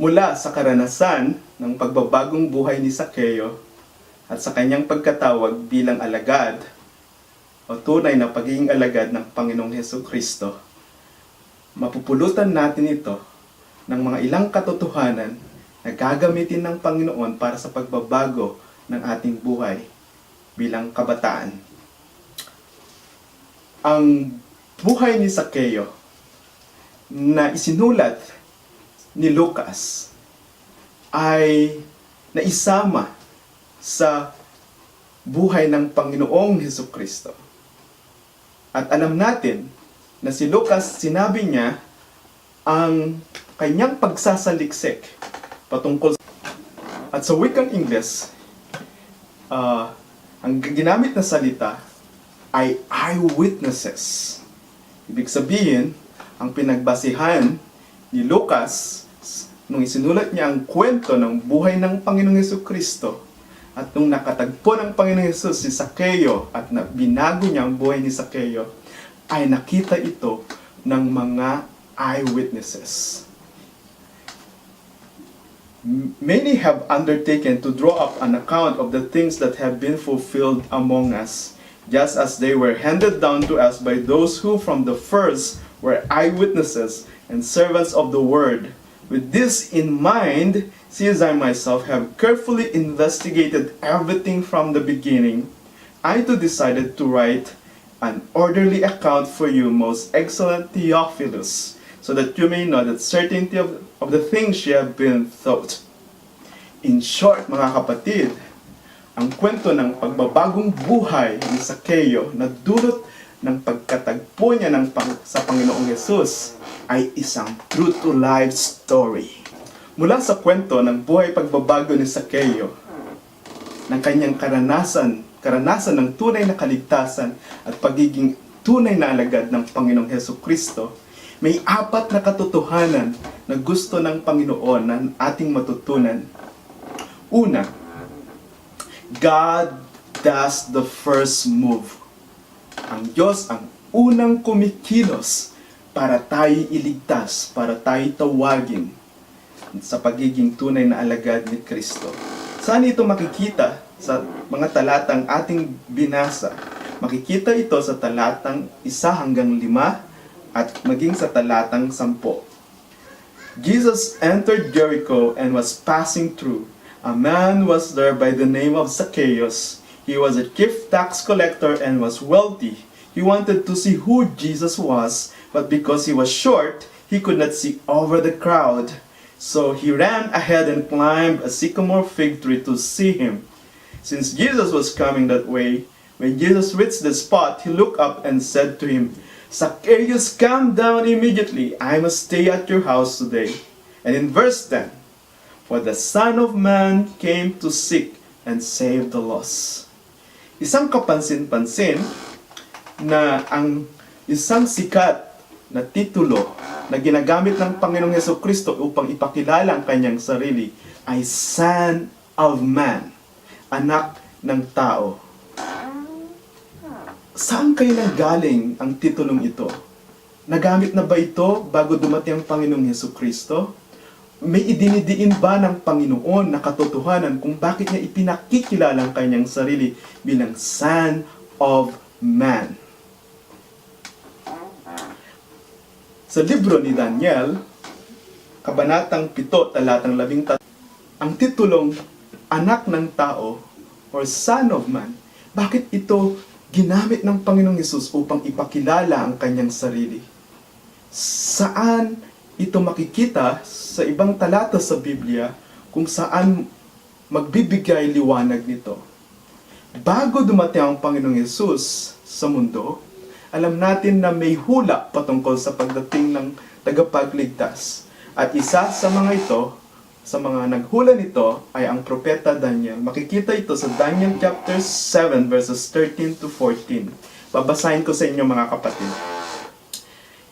Mula sa karanasan ng pagbabagong buhay ni Sakeo at sa kanyang pagkatawag bilang alagad o tunay na pagiging alagad ng Panginoong Hesukristo, mapupulutan natin ito ng mga ilang katotohanan na gagamitin ng Panginoon para sa pagbabago ng ating buhay bilang kabataan. Ang buhay ni Sakeo na isinulat ni Lucas ay naisama sa buhay ng Panginoong Hesukristo. At alam natin na si Lucas, sinabi niya ang kanyang pagsasaliksik patungkol at sa wikang Ingles, ang ginamit na salita ay eyewitnesses. Ibig sabihin, ang pinagbasihan ni Lucas nung isinulat niya ang kwento ng buhay ng Panginoong Hesukristo at nung nakatagpo ng Panginoong Hesus si Sakeo at binago niya ang buhay ni Sakeo, ay nakita ito ng mga eyewitnesses. Many have undertaken to draw up an account of the things that have been fulfilled among us, just as they were handed down to us by those who from the first were eyewitnesses and servants of the word. With this in mind, since I myself have carefully investigated everything from the beginning, I too decided to write an orderly account for you, most excellent Theophilus, so that you may know the certainty of the things you have been taught. In short, mga kapatid, ang kwento ng pagbabagong buhay ni Sakeo na dulot ng pagkatagpo niya sa Panginoong Hesus ay isang true-to-life story. Mula sa kwento ng buhay pagbabago ni Sakeo, ng kanyang karanasan ng tunay na kaligtasan at pagiging tunay na alagad ng Panginoong Hesukristo, may 4 na katotohanan na gusto ng Panginoon na ating matutunan. Una, God does the first move. Ang Diyos ang unang kumikilos para tayo iligtas, para tayo tawagin sa pagiging tunay na alagad ni Kristo. Saan ito makikita? Sa mga talatang ating binasa. Makikita ito sa talatang 1 hanggang 5 at maging sa talatang 10. Jesus entered Jericho and was passing through. A man was there by the name of Zacchaeus. He was a chief tax collector and was wealthy. He wanted to see who Jesus was, but because he was short, he could not see over the crowd. So he ran ahead and climbed a sycamore fig tree to see him. Since Jesus was coming that way, when Jesus reached the spot, he looked up and said to him, Zacchaeus, come down immediately. I must stay at your house today. And in verse 10, for the Son of Man came to seek and save the lost. Isang kapansin-pansin na ang isang sikat na titulo na ginagamit ng Panginoong Hesukristo upang ipakilala ang kanyang sarili ay Son of Man, anak ng tao. Saan kayo nanggaling ang titulong ito? Nagamit na ba ito bago dumating ang Panginoong Hesukristo? May idinidiin ba ng Panginoon na katotohanan kung bakit niya ipinakikilala ang kanyang sarili bilang Son of Man? Sa libro ni Daniel, kabanatang 7, talatang 13, ang titulong Anak ng Tao or Son of Man, bakit ito ginamit ng Panginoong Hesus upang ipakilala ang kanyang sarili? Saan ito makikita sa ibang talata sa Biblia kung saan magbibigay liwanag nito? Bago dumating ang Panginoong Hesus sa mundo, alam natin na may hula patungkol sa pagdating ng tagapagligtas. At isa sa mga ito, sa mga naghula nito, ay ang propeta Daniel. Makikita ito sa Daniel chapter 7 verses 13 to 14. Babasahin ko sa inyo mga kapatid.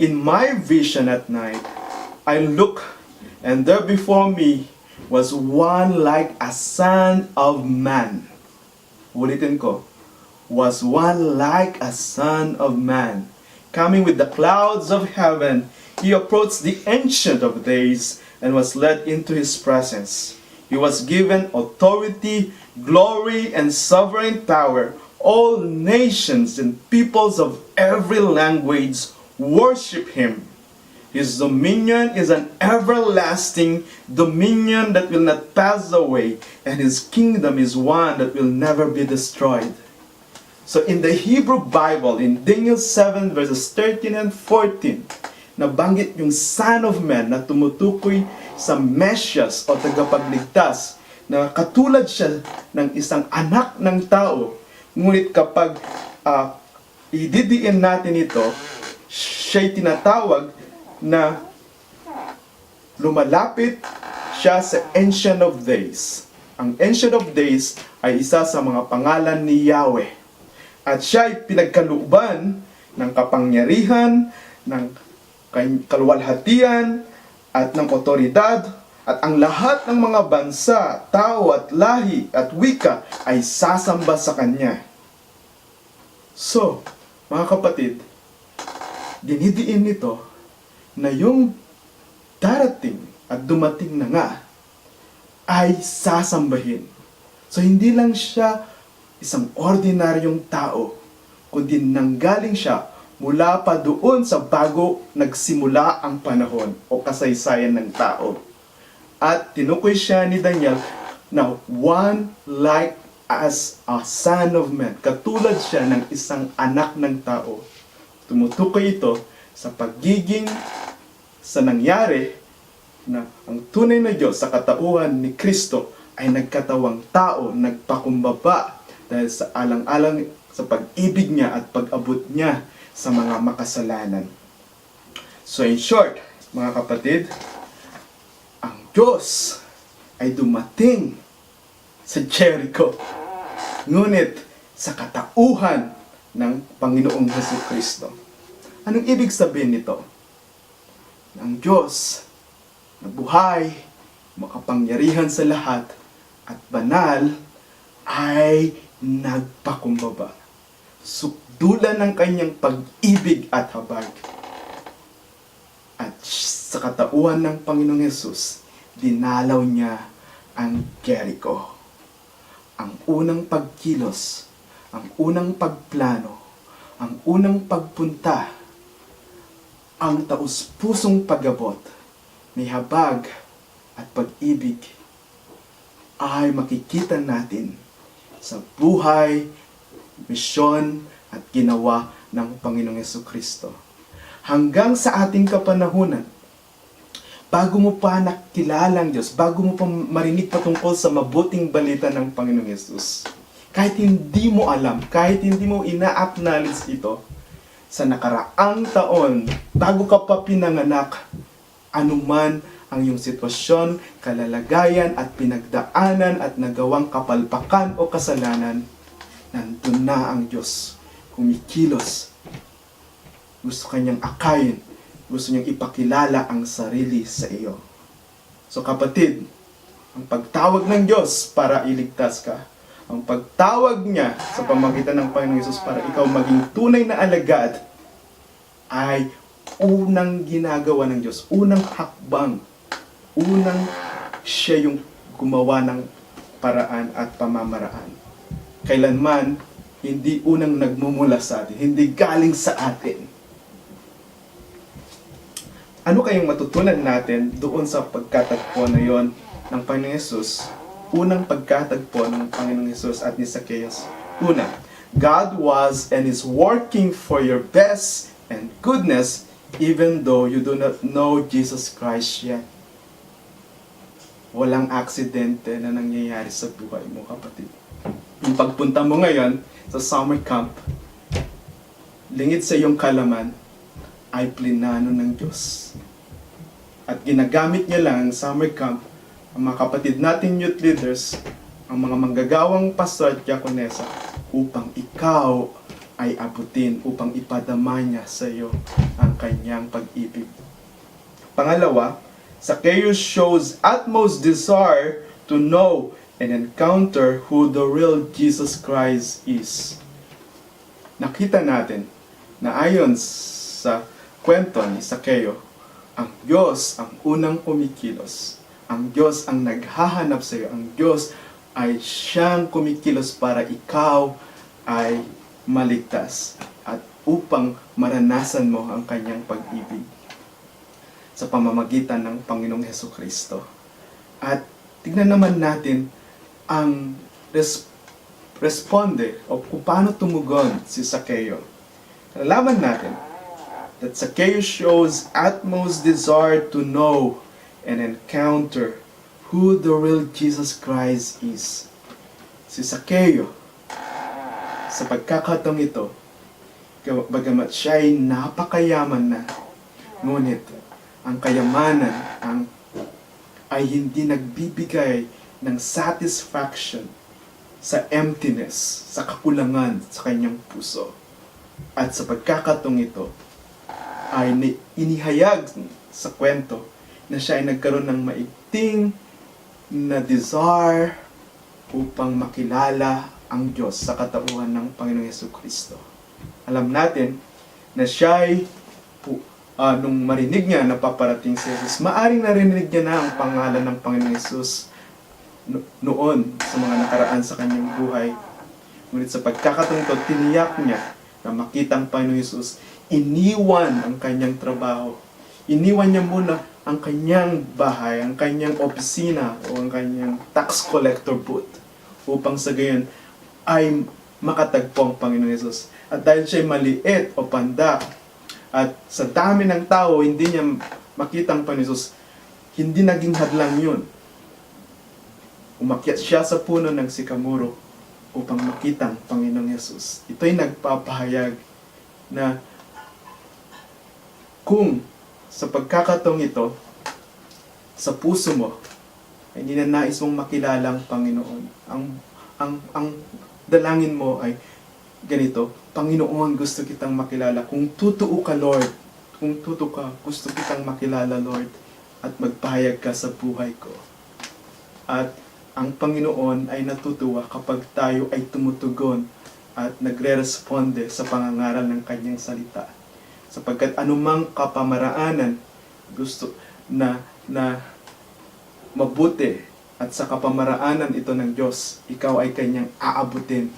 In my vision at night, I looked, and there before me was one like a son of man. Ulitin ko. Was one like a son of man. Coming with the clouds of heaven, he approached the Ancient of Days and was led into his presence. He was given authority, glory, and sovereign power. All nations and peoples of every language worship him. His dominion is an everlasting dominion that will not pass away, and his kingdom is one that will never be destroyed. So in the Hebrew Bible, in Daniel 7 verses 13 and 14, nabanggit yung Son of Man na tumutukoy sa Mesias o tagapagligtas, na katulad siya ng isang anak ng tao. Ngunit kapag ididiin natin ito, siya'y tinatawag na lumalapit siya sa Ancient of Days. Ang Ancient of Days ay isa sa mga pangalan ni Yahweh. At siya ay pinagkalooban ng kapangyarihan, ng kaluwalhatian, at ng otoridad, at ang lahat ng mga bansa, tao at lahi at wika ay sasamba sa Kanya. So, mga kapatid, dinidiin nito na yung darating at dumating na nga ay sasambahin. So hindi lang siya isang ordinaryong tao, kundi nanggaling siya mula pa doon sa bago nagsimula ang panahon o kasaysayan ng tao. At tinukoy siya ni Daniel na one like as a son of man. Katulad siya ng isang anak ng tao. Tumutukoy ito sa pagiging sa nangyari na ang tunay na Diyos sa katauhan ni Kristo ay nagkatawang tao, nagpakumbaba dahil sa alang-alang sa pag-ibig niya at pag-abot niya sa mga makasalanan. So in short, mga kapatid, ang Diyos ay dumating sa Jericho, ngunit sa katauhan ng Panginoong Jesucristo. Anong ibig sabihin nito? Ang Diyos na buhay, makapangyarihan sa lahat, at banal, ay nagpakumbaba. Sukdulan ng kanyang pag-ibig at habag. At sa katauhan ng Panginoong Hesus, dinalaw niya ang Jericho. Ang unang pagkilos, ang unang pagplano, ang unang pagpunta, ang taus-pusong pag-abot, may habag at pag-ibig ay makikita natin sa buhay, misyon at ginawa ng Panginoong Jesucristo. Hanggang sa ating kapanahunan, bago mo pa nakilala ang Diyos, bago mo pa marinig patungkol sa mabuting balita ng Panginoong Yesus, kahit hindi mo alam, kahit hindi mo ina-acknowledge ito, sa nakaraang taon, bago ka pa pinanganak, anuman ang iyong sitwasyon, kalalagayan at pinagdaanan at nagawang kapalpakan o kasalanan, nandun na ang Diyos, kumikilos. Gusto kanyang akayin, gusto niyang ipakilala ang sarili sa iyo. So kapatid, ang pagtawag ng Diyos para iligtas ka, ang pagtawag niya sa pamagitan ng Panginoong Hesus para ikaw maging tunay na alagad ay unang ginagawa ng Diyos, unang hakbang, unang siya yung gumawa ng paraan at pamamaraan. Kailanman, hindi unang nagmumula sa atin, hindi galing sa atin. Ano kayong matutunan natin doon sa pagkatagpo na yon ng Panginoong Hesus? Unang pagkatagpo ng Panginoong Hesus at ni Zacchaeus. Una, God was and is working for your best and goodness even though you do not know Jesus Christ yet. Walang aksidente na nangyayari sa buhay mo, kapatid. Yung pagpunta mo ngayon sa summer camp, lingid sa iyong kalaman, ay plinano ng Diyos. At ginagamit niya lang ang summer camp, ang mga kapatid nating youth leaders, ang mga manggagawang pastor at diakonesa, upang ikaw ay abutin, upang ipadama niya sa iyo ang kanyang pag-ibig. Pangalawa, Zacchaeus shows utmost desire to know and encounter who the real Jesus Christ is. Nakita natin na ayon sa kwento ni Zacchaeus, Ang Diyos ang unang kumikilos. Ang Diyos ang naghahanap sa iyo. Ang Diyos ay siyang kumikilos para ikaw ay maligtas at upang maranasan mo ang kanyang pag-ibig sa pamamagitan ng Panginoong Hesukristo. At tignan naman natin ang responde o kung paano tumugon si Zacchaeus. Nalaman natin that Zacchaeus shows utmost desire to know and encounter who the real Jesus Christ is. Si Zacchaeus, sa pagkakataong ito, bagamat siya ay napakayaman na, ngunit ang kayamanan ay hindi nagbibigay ng satisfaction sa emptiness, sa kakulangan sa kanyang puso. At sa pagkakataong ito, ay inihayag sa kwento na siya ay nagkaroon ng maigting na desire upang makilala ang Diyos sa katauhan ng Panginoong Hesukristo. Alam natin na siya ay nung marinig niya na paparating si Jesus, maaring narinig niya na ang pangalan ng Panginoong Hesus noon sa mga nakaraan sa kanyang buhay. Ngunit sa pagkakataong ito, tiniyak niya na makita ang Panginoong Hesus, iniwan ang kanyang trabaho. Iniwan niya muna ang kanyang bahay, ang kanyang opisina o ang kanyang tax collector booth upang sa gayon ay makatagpo ang Panginoong Hesus. At dahil siya maliit o panda at sa dami ng tao, hindi niya makita ang Panginoong Hesus, hindi naging hadlang yun. Umakyat siya sa puno ng sikamoro upang makita ang Panginoong Hesus. Ito'y nagpapahayag na kung sa pagkakataong ito, sa puso mo, ay ninanais mong makilala ang Panginoon. Ang dalangin mo ay ganito, Panginoon, gusto kitang makilala. Kung totoo ka, Lord, kung totoo ka, gusto kitang makilala, Lord, at magpahayag ka sa buhay ko. At ang Panginoon ay natutuwa kapag tayo ay tumutugon at nagre-responde sa pangangaral ng kanyang salita. Sapagkat anumang kapamaraanan gusto na mabuti at sa kapamaraanan ito ng Diyos, ikaw ay kanyang aabutin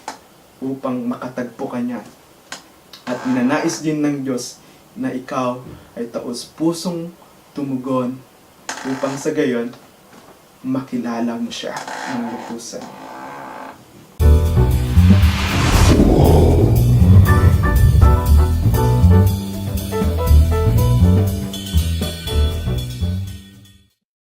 upang makatagpo kanya. At ninanais din ng Diyos na ikaw ay taos-pusong tumugon upang sa gayon makilala mo siya ng lubusan.